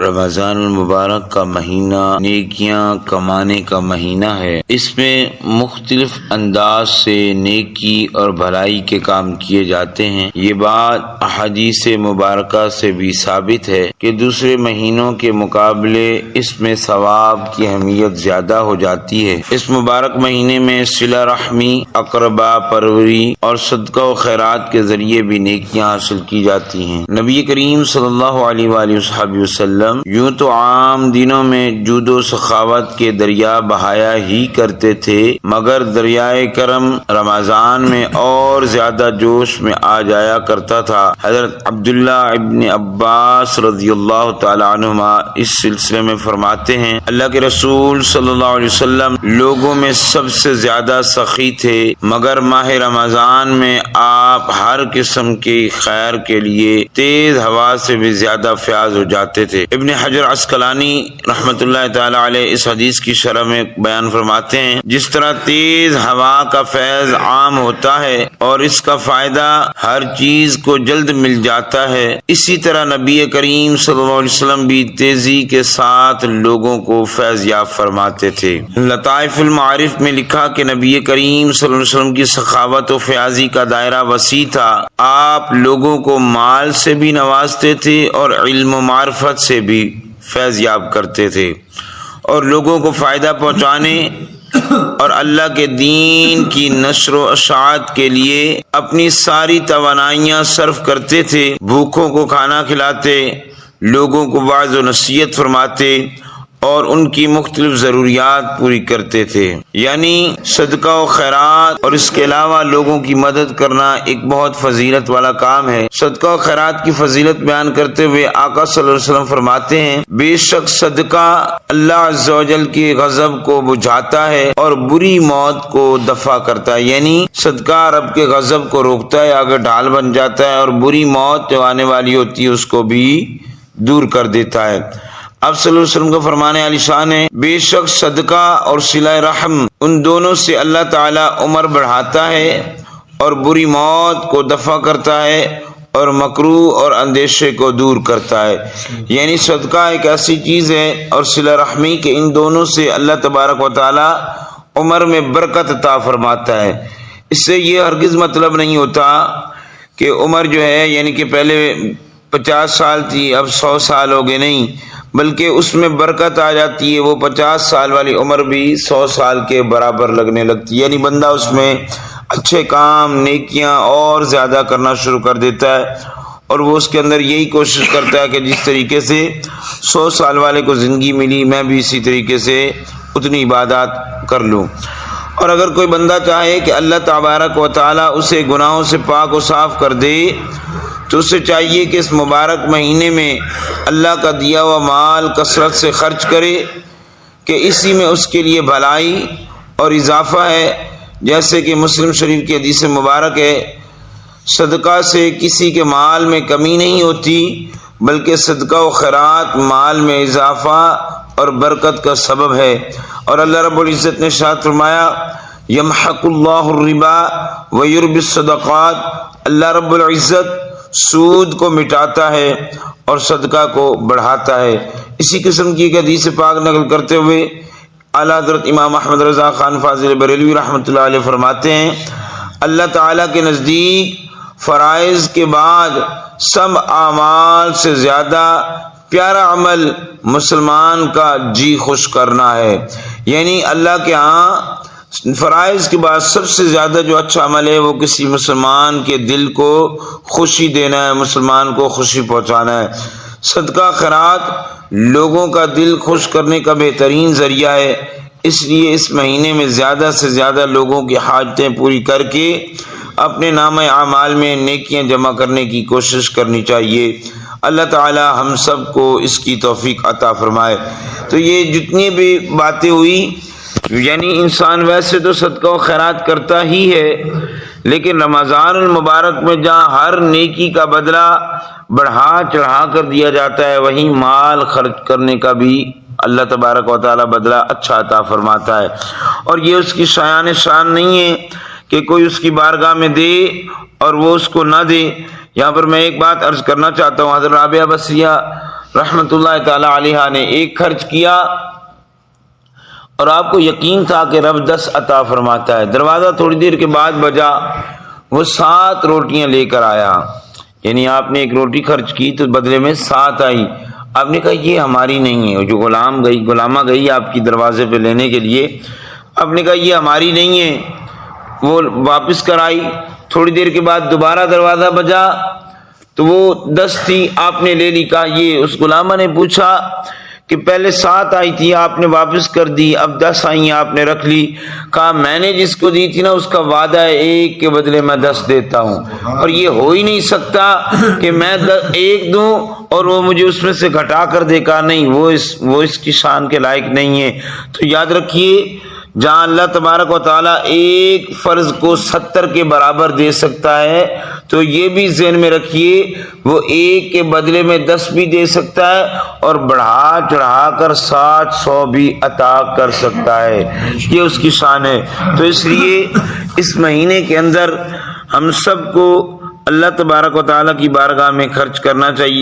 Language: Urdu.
رمضان المبارک کا مہینہ نیکیاں کمانے کا مہینہ ہے۔ اس میں مختلف انداز سے نیکی اور بھلائی کے کام کیے جاتے ہیں۔ یہ بات احادیث مبارکہ سے بھی ثابت ہے کہ دوسرے مہینوں کے مقابلے اس میں ثواب کی اہمیت زیادہ ہو جاتی ہے۔ اس مبارک مہینے میں صلہ رحمی، اقربا پروری اور صدقہ و خیرات کے ذریعے بھی نیکیاں حاصل کی جاتی ہیں۔ نبی کریم صلی اللہ علیہ وآلہ وسلم یوں تو عام دنوں میں جود و سخاوت کے دریا بہایا ہی کرتے تھے، مگر دریائے کرم رمضان میں اور زیادہ جوش میں آ جایا کرتا تھا۔ حضرت عبداللہ ابن عباس رضی اللہ تعالی عنہما اس سلسلے میں فرماتے ہیں، اللہ کے رسول صلی اللہ علیہ وسلم لوگوں میں سب سے زیادہ سخی تھے، مگر ماہ رمضان میں آپ ہر قسم کے خیر کے لیے تیز ہوا سے بھی زیادہ فیاض ہو جاتے تھے۔ ابن حجر عسقلانی رحمۃ اللہ تعالی علیہ اس حدیث کی شرح میں بیان فرماتے ہیں، جس طرح تیز ہوا کا فیض عام ہوتا ہے اور اس کا فائدہ ہر چیز کو جلد مل جاتا ہے، اسی طرح نبی کریم صلی اللہ علیہ وسلم بھی تیزی کے ساتھ لوگوں کو فیض یاب فرماتے تھے۔ لطائف المعارف میں لکھا کہ نبی کریم صلی اللہ علیہ وسلم کی سخاوت و فیاضی کا دائرہ وسیع تھا۔ آپ لوگوں کو مال سے بھی نوازتے تھے اور علم و معرفت سے بھی فیض یاب کرتے تھے، اور لوگوں کو فائدہ پہنچانے اور اللہ کے دین کی نشر و اشاعت کے لیے اپنی ساری توانائیاں صرف کرتے تھے۔ بھوکوں کو کھانا کھلاتے، لوگوں کو واعظ و نصیحت فرماتے اور ان کی مختلف ضروریات پوری کرتے تھے۔ یعنی صدقہ و خیرات اور اس کے علاوہ لوگوں کی مدد کرنا ایک بہت فضیلت والا کام ہے۔ صدقہ و خیرات کی فضیلت بیان کرتے ہوئے آقا صلی اللہ علیہ وسلم فرماتے ہیں، بے شک صدقہ اللہ عز و جل کی غضب کو بجھاتا ہے اور بری موت کو دفع کرتا ہے۔ یعنی صدقہ رب کے غضب کو روکتا ہے، آگے ڈھال بن جاتا ہے، اور بری موت جو آنے والی ہوتی ہے اس کو بھی دور کر دیتا ہے۔ اب صلی اللہ علیہ وسلم کا فرمانے علی شان ہے، بے شک صدقہ اور صلہ رحم ان دونوں سے اللہ تعالی عمر بڑھاتا ہے اور بری موت کو دفع کرتا ہے اور مکروہ اور اندیشے کو دور کرتا ہے۔ یعنی صدقہ ایک ایسی چیز ہے اور صلہ رحمی کہ ان دونوں سے اللہ تبارک و تعالی عمر میں برکت عطا فرماتا ہے۔ اس سے یہ ہرگز مطلب نہیں ہوتا کہ عمر جو ہے یعنی کہ پہلے 50 سال تھی اب 100 سال ہو گئے، نہیں، بلکہ اس میں برکت آ جاتی ہے، وہ 50 سال والی عمر بھی 100 سال کے برابر لگنے لگتی ہے، یعنی بندہ اس میں اچھے کام نیکیاں اور زیادہ کرنا شروع کر دیتا ہے، اور وہ اس کے اندر یہی کوشش کرتا ہے کہ جس طریقے سے 100 سال والے کو زندگی ملی میں بھی اسی طریقے سے اتنی عبادات کر لوں۔ اور اگر کوئی بندہ چاہے کہ اللہ تبارک و تعالی اسے گناہوں سے پاک و صاف کر دے تو اسے چاہیے کہ اس مبارک مہینے میں اللہ کا دیا ہوا مال کثرت سے خرچ کرے، کہ اسی میں اس کے لیے بھلائی اور اضافہ ہے، جیسے کہ مسلم شریف کی حدیث مبارک ہے، صدقہ سے کسی کے مال میں کمی نہیں ہوتی، بلکہ صدقہ و خیرات مال میں اضافہ اور برکت کا سبب ہے۔ اور اللہ رب العزت نے ارشاد فرمایا، یمحق اللہ الربا ویربی الصدقات، اللہ رب العزت سود کو مٹاتا ہے اور صدقہ کو بڑھاتا ہے۔ اسی قسم کی ایک حدیث پاک نقل کرتے ہوئے اعلیٰ حضرت امام احمد رضا خان فاضل بریلوی رحمۃ اللہ علیہ فرماتے ہیں، اللہ تعالیٰ کے نزدیک فرائض کے بعد سب اعمال سے زیادہ پیارا عمل مسلمان کا جی خوش کرنا ہے۔ یعنی اللہ کے ہاں فرائض کے بعد سب سے زیادہ جو اچھا عمل ہے وہ کسی مسلمان کے دل کو خوشی دینا ہے، مسلمان کو خوشی پہنچانا ہے۔ صدقہ خیرات لوگوں کا دل خوش کرنے کا بہترین ذریعہ ہے، اس لیے اس مہینے میں زیادہ سے زیادہ لوگوں کی حاجتیں پوری کر کے اپنے نامہ اعمال میں نیکیاں جمع کرنے کی کوشش کرنی چاہیے۔ اللہ تعالی ہم سب کو اس کی توفیق عطا فرمائے۔ تو یہ جتنی بھی باتیں ہوئی، یعنی انسان ویسے تو صدقہ و خیرات کرتا ہی ہے، لیکن رمضان المبارک میں جہاں ہر نیکی کا بدلہ بڑھا چڑھا کر دیا جاتا ہے، وہیں مال خرچ کرنے کا بھی اللہ تبارک و تعالی بدلہ اچھا عطا فرماتا ہے۔ اور یہ اس کی شان نہیں ہے کہ کوئی اس کی بارگاہ میں دے اور وہ اس کو نہ دے۔ یہاں پر میں ایک بات عرض کرنا چاہتا ہوں، حضرت رابعہ بصریہ رحمت اللہ تعالی علیہ نے ایک خرچ کیا اور آپ کو یقین تھا کہ رب 10 عطا فرماتا ہے. دروازہ تھوڑی دیر کے بعد بجا، وہ 7 روٹیاں لے کر آیا. یعنی آپ نے ایک روٹی خرچ کی تو بدلے میں 7 آئی. آپ نے کہا یہ ہماری نہیں ہے. جو غلامہ گئی آپ کی دروازے پہ لینے کے لیے، آپ نے کہا یہ ہماری نہیں ہے. وہ واپس کرائی. تھوڑی دیر کے بعد دوبارہ دروازہ بجا تو وہ 10 تھی، آپ نے لے لی. کہا یہ، اس غلامہ نے پوچھا کہ پہلے 7 آئی تھی آپ نے واپس کر دی، اب 10 آئی آپ نے رکھ لی. کہا میں نے جس کو دی تھی نا اس کا وعدہ ہے 1 کے بدلے میں 10 دیتا ہوں، اور یہ ہو ہی نہیں سکتا کہ میں 1 دوں اور وہ مجھے اس میں سے گھٹا کر دے. کہا نہیں، وہ اس کی شان کے لائق نہیں ہے. تو یاد رکھیے، جہاں اللہ تبارک و تعالیٰ ایک فرض کو 70 کے برابر دے سکتا ہے تو یہ بھی ذہن میں رکھیے وہ 1 کے بدلے میں 10 بھی دے سکتا ہے اور بڑھا چڑھا کر 700 بھی عطا کر سکتا ہے. یہ اس کی شان ہے. تو اس لیے اس مہینے کے اندر ہم سب کو اللہ تبارک و تعالیٰ کی بارگاہ میں خرچ کرنا چاہیے.